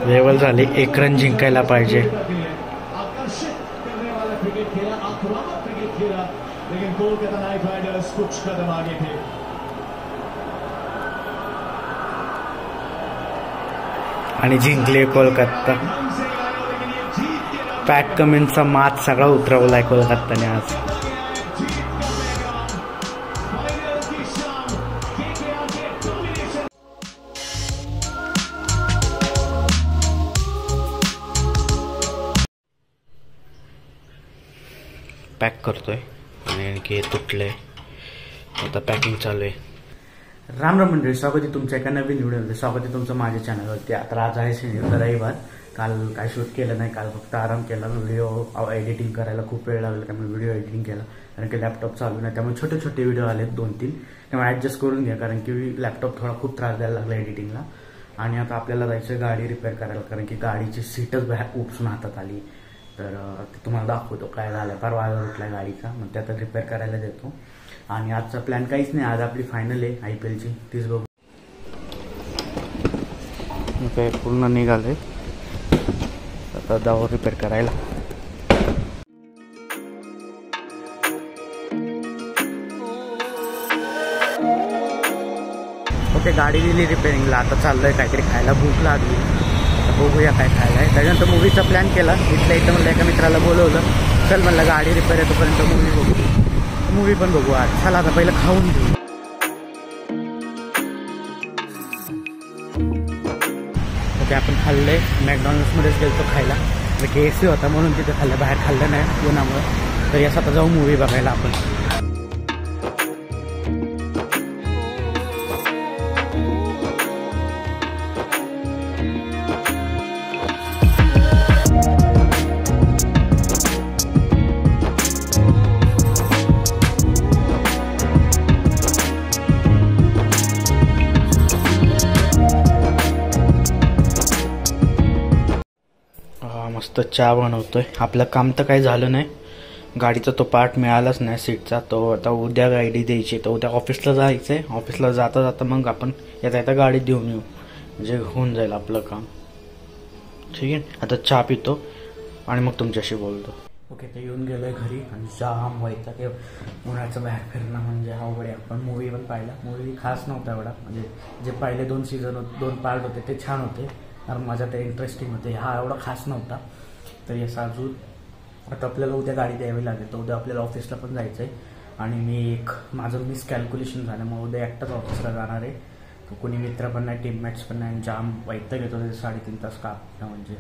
Level झाली, 1 run जिंकायला पाहिजे. आणि जिंकले कोलकाता. पॅट कमिन्सचा मात सगळा उतरवलाय कोलकाताने आज. पॅक करतोय आणि आणखी हे तुटलंय, आता पॅकिंग चालू आहे. राम राम मंडळी, स्वागत आहे तुमच्या एका नवीन व्हिडिओमध्ये. स्वागत आहे तुमचं माझ्या चॅनलवरती. आता आज आहे शनिवार, रविवार. काल काय शूट केलं नाही, काल फक्त आराम केला. व्हिडिओ एडिटिंग करायला खूप वेळ लागला, त्यामुळे व्हिडिओ एडिटिंग केला. कारण की लॅपटॉप चालू नाही, त्यामुळे छोटे छोटे व्हिडिओ आले 2-3, त्यामुळे ॲडजस्ट करून घ्या. कारण की लॅपटॉप थोडा खूप त्रास द्यायला लागला एडिटिंगला. आणि आता आपल्याला जायचं गाडी रिपेअर करायला, कारण की गाडीची सीटच बाहेर उपसून हातात आली. तर ते तुम्हाला दाखवतो काय झालं. परवा उठला गाडीचा, मग त्यात रिपेअर करायला देतो. आणि आजचा प्लॅन काहीच नाही, आज आपली फायनल आहे IPLची, तीच बघू. काय पूर्ण निघाले, आता जाऊ रिपेअर करायला. ओके, गाडी दिली रिपेअरिंगला. आता चाललंय काहीतरी खायला, भूक लागली. बघूया काय खायला आहे. त्याच्यानंतर मूवीचा प्लॅन केला. इथल्या इथं म्हणलं एका मित्राला बोलवलं, चल म्हणलं गाडी रिपेअर आहे तोपर्यंत मूवी बघू. मूवी पण बघू आज. चला आता पहिलं खाऊन घेऊ. ओके, आपण खाल्लंय. मॅकडॉनल्ड्समध्येच गेलो खायला. KFC होता म्हणून तिथे खाल्लं, बाहेर खाल्लं नाही उन्हामुळे. तर यास आता जाऊ मूवी बघायला आपण. मस्त चहा बनवतोय. आपलं काम तर काही झालं नाही, गाडीचा तो पार्ट मिळालाच नाही सीटचा. तो आता उद्या गाडी द्यायची, तर उद्या ऑफिसला जायचं आहे. ऑफिसला जाता जाता मग आपण येता गाडी देऊन येऊ, म्हणजे होऊन जाईल आपलं काम. ठीक आहे, आता चहा पितो आणि मग तुमच्याशी बोलतो. ओके, ते येऊन गेलोय घरी आणि जाम व्हायचा की उन्हाळ्याचं बाहेर फिरणं म्हणजे अवघड आहे. आपण मूवी पण पाहिला, मूवी खास नव्हता एवढा. म्हणजे जे पहिले 2 सीझन 2 पार्ट होते ते छान होते, कारण माझ्या ते इंटरेस्टिंग होते. हा एवढा खास नव्हता. तर याचा अजून आता आपल्याला उद्या गाडी द्यावी लागेल, तर उद्या आपल्याला ऑफिसला पण जायचं आहे. आणि माझं मिसकॅल्क्युलेशन झालं, मग उद्या एकटाच ऑफिसला जाणार आहे. तर कोणी मित्र पण नाही, टीममेट्स पण नाही. जाम वैताग येतो, 3.5 तास काम म्हणजे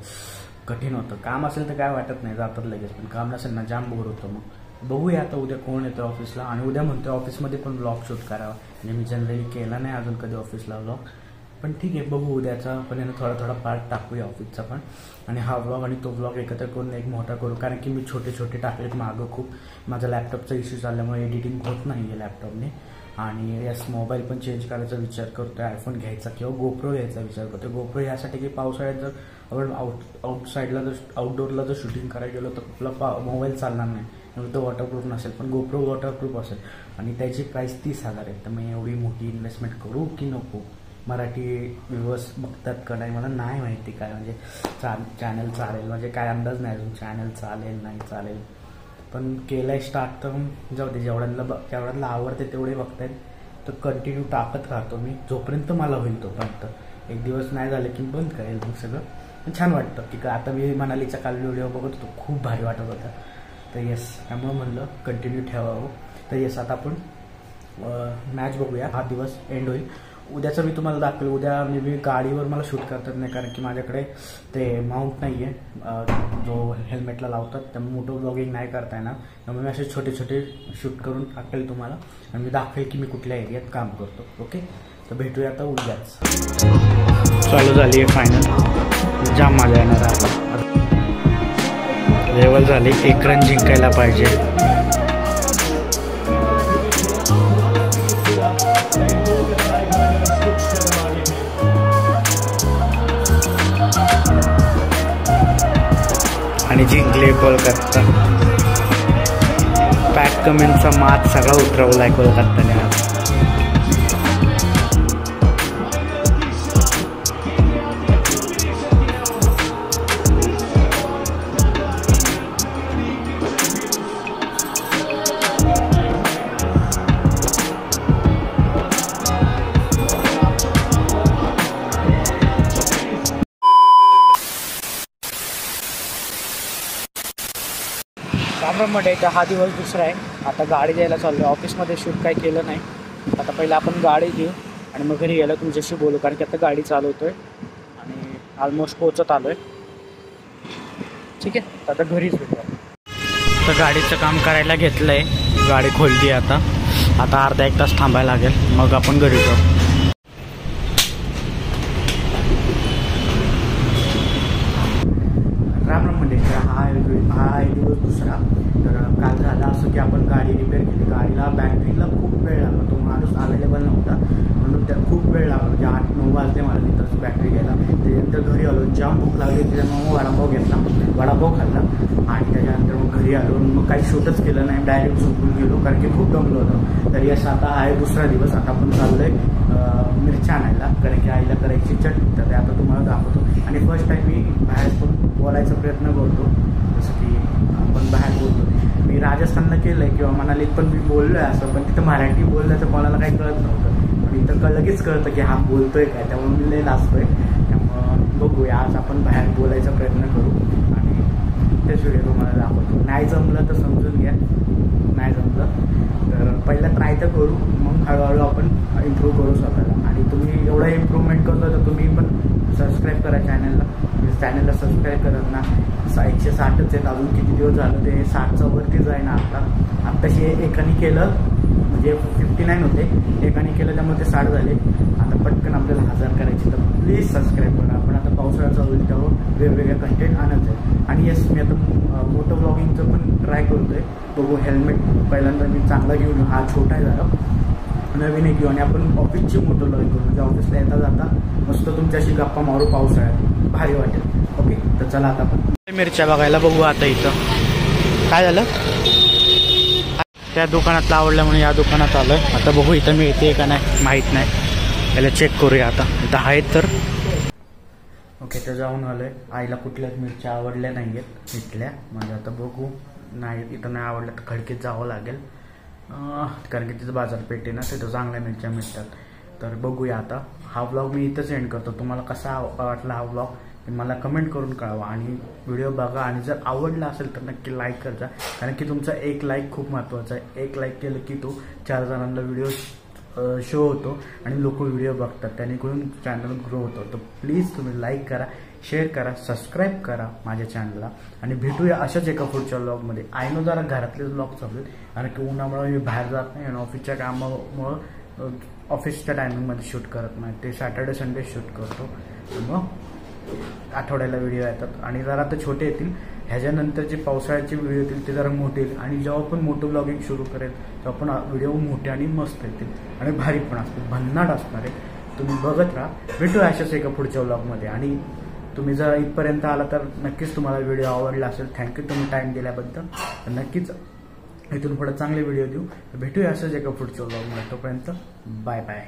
कठीण होतं. काम असेल तर काय वाटत नाही, जातात लगेच. पण काम नसेल ना, जाम बोर होतं. मग बघूया आता उद्या कोण येतं ऑफिसला. आणि उद्या म्हणतो ऑफिसमध्ये पण व्लॉग शूट करावा. म्हणजे मी जनरली केला नाही अजून कधी ऑफिसला व्लॉग, पण ठीक आहे बघू उद्याचा. पण थोडा पार्ट टाकूया ऑफिसचा पण, आणि हा व्लॉग आणि तो व्लॉग एकत्र करून एक मोठा करू. कारण की मी छोटे छोटे टाकलेत मागं खूप. माझा लॅपटॉपचा इश्यू झाल्यामुळे एडिटिंग होत नाही आहे लॅपटॉपने. आणि यास मोबाईल पण चेंज करायचा विचार करतोय, आयफोन घ्यायचा किंवा गोप्रो घ्यायचा विचार करतोय. गोप्रो यासाठी की पावसाळ्यात जर आपण आउटडोअरला जर शूटिंग करायला गेलो तर आपला मोबाईल चालणार नाही, त्यामुळे तो वॉटरप्रूफ नसेल. पण गोप्रो वॉटरप्रूफ असेल आणि त्याची प्राईस 30,000 आहे. तर मी एवढी मोठी इन्व्हेस्टमेंट करू की नको. मराठी व्ह्यूअर्स बघतात का नाही मला नाही माहिती. काय म्हणजे चॅनल चालेल म्हणजे काय अंदाज नाही अजून, चॅनल चालेल नाही चालेल. पण केलं आहे स्टार्ट, तर जाऊ दे. जेवढ्यांना आवडते तेवढे बघतायत, तर कंटिन्यू टाकत राहतो मी जोपर्यंत मला होईल तोपर्यंत. एक दिवस नाही झालं की बंद करेल मग सगळं. पण छान वाटतं की आता मी मनालीचा काल व्हिडिओ बघत होतो, खूप भारी वाटत होता. तर येस, त्यामुळे म्हणलं कंटिन्यू ठेवावं. तर येस, आता आपण मॅच बघूया. हा दिवस एंड होईल. उद्याचं मी तुम्हाला दाखवेल. उद्या मी गाडीवर मला शूट करतात नाही, कारण की माझ्याकडे ते माउंट नाही आहे जो हेल्मेटला लावतात, त्यामुळे मोठं ब्लॉगिंग नाही करता येणार. त्यामुळे मी असे छोटे छोटे शूट करून टाकेल तुम्हाला, आणि मी दाखवेल की मी कुठल्या एरियात काम करतो. ओके, तर भेटूया आता उद्याच. चालू झाली आहे फायनल. जाम मजा येणार आहे. लेवल झाली, 1 रन जिंकायला पाहिजे. आणि जिंकले कोलकाता. पॅट कमिन्सचा मात सगळा उतरवलाय कोलकाताने आज. राम मध्ये हा दिवस दुसरा आहे. आता गाडी द्यायला चाललो. ऑफिसमध्ये शूट काही केलं नाही. आता पहिलं आपण गाडी घेऊ आणि मग घरी गेलं तुमच्याशी बोलू, कारण की आता गाडी चालवतोय आणि ऑलमोस्ट पोहोचत आलोय. ठीक आहे, आता घरीच भेटू. तर गाडीचं काम करायला घेतलंय, गाडी खोलली आता अर्धा एक तास थांबायला लागेल, मग आपण घरी जाऊ. राम राम म्हणजे हा आहे दिवस दुसरा. तर काल झालं असं की आपण गाडी रिपेअर केली. गाडीला बॅटरीला खूप वेळ लागला, तो माणूस अवेलेबल नव्हता म्हणून त्या खूप वेळ लागला. म्हणजे 8-9 वाजले मला तिथं बॅटरी घ्यायला. त्याच्यानंतर घरी आलो, जाम भूक लागली, त्याच्यामुळे मग वडापाव घेतला, वडापाव खाल्ला आणि त्याच्यानंतर मग घरी आलो. मग काही शूटच केलं नाही, डायरेक्ट झोपून गेलो कारण की खूप दमलो होतो. तर यस आता आहे दुसरा दिवस. आता आपण चाललोय मिरच्या आणायला, कारण की आईला करायची चटणी. तर ते आता तुम्हाला दाखवतो. आणि फर्स्ट टाइम मी बाहेर पण बोलायचा प्रयत्न करतो, जसं की आपण बाहेर बोलतो. मी राजस्थानला केलं आहे किंवा मनालीत पण मी बोललो आहे असं, पण तिथं मराठी बोललं तर कोणाला काही कळत नव्हतं. पण इथं लगेच कळतं की हा बोलतोय काय, त्यामुळे मी लय लाजतोय. त्यामुळं बघूया, आज आपण बाहेर बोलायचा प्रयत्न करू आणि तेच व्हिडिओ तुम्हाला दाखवतो. नाही जमलं तर समजून घ्या, नाही जमलं तर पहिला ट्राय तर करू, मग हळूहळू आपण इम्प्रूव्ह करू स्वतःला. आणि तुम्ही एवढं इम्प्रूव्हमेंट करतो तर तुम्ही पण सबस्क्राईब करा चॅनलला सबस्क्राईब करत ना. 160च आहेत, अजून किती दिवस झालं ते 60च्या वरतीच आहे ना. आत्ताशी एकाने केलं म्हणजे 59 होते, एकाने केलं त्यामुळे ते 60 झाले. आता पटकन आपल्याला 1000 करायचे, तर प्लीज सबस्क्राईब करा. आपण आता पावसाळ्याचा होईल त्यावर वेगवेगळ्या कंटेंट आणत आहे. आणि येस, मी आता मोटो व्लॉगिंगचं पण ट्राय करतोय. बघू, हेल्मेट पहिल्यांदा मी चांगला घेऊन, हा छोटा आहे जरा, नवीन एक घेऊ आणि आपण ऑफिसची मोटो व्लॉगिंग करू. म्हणजे ऑफिसला येता जाता मस्त तुमच्याशी गप्पा मारू, पावसाळ्यात भारी वाटेल. ओके, तर चला आता आपण मिरच्या बघायला बघू. आता इथं काय झालं, त्या दुकानातलं आवडलं म्हणून या दुकानात आलोय. आता बघू इथं मिळते का नाही, माहीत नाही, याला चेक करूया. आता इथं आहेत तर ओके, तर जाऊन आलोय. आईला कुठल्याच मिरच्या आवडल्या नाही आहेत इथल्या, म्हणजे आता बघू. नाही, इथं नाही आवडलं तर खडकीत जावं लागेल, कारण की तिथं बाजारपेठ आहे ना, तिथं चांगल्या मिरच्या मिळतात. तर बघूया. आता हा व्लॉग मी इथंच एंड करतो. तुम्हाला कसा वाटला हा व्लॉग ते मला कमेंट करून कळवा आणि व्हिडिओ बघा. आणि जर आवडला असेल तर नक्की लाईक करजा, कारण की तुमचा एक लाईक खूप महत्त्वाचा आहे. एक लाईक केलं की तो 4 जणांना व्हिडिओ शो होतो आणि लोक व्हिडिओ बघतात, त्यानेकडून चॅनल ग्रो होतो. तर प्लीज तुम्ही लाईक करा, शेअर करा, सबस्क्राईब करा माझ्या चॅनलला. आणि भेटूया अशाच एका पुढच्या व्लॉगमध्ये. आय नो जरा घरातलेच व्लॉग चालू आहेत, कारण की उन्हामुळे मी बाहेर जात नाही आणि ऑफिसच्या कामामुळं ऑफिसच्या टायमिंगमध्ये शूट करत नाही. ते सॅटर्डे संडे शूट करतो, मग आठवड्याला व्हिडिओ येतात आणि जरा आता छोटे येतील. ह्याच्यानंतर जे पावसाळ्याचे व्हिडिओ येतील ते जरा मोठे येतील. आणि जेव्हा पण मोठं ब्लॉगिंग सुरू करेल तेव्हा पण व्हिडिओ मोठे आणि मस्त येतील आणि भारी पण असतील, भन्नाट असणार आहे. तुम्ही बघत राहा. भेटूया अशाच एका पुढच्या व्लॉगमध्ये. आणि तुम्ही जर इथपर्यंत आला तर नक्कीच तुम्हाला व्हिडिओ आवडला असेल. थँक्यू तुम्ही टाईम दिल्याबद्दल. तर नक्कीच इथून पुढे चांगले व्हिडिओ देऊ. भेटूया असंच एका पुढच्या व्लॉगमध्ये. तोपर्यंत बाय बाय.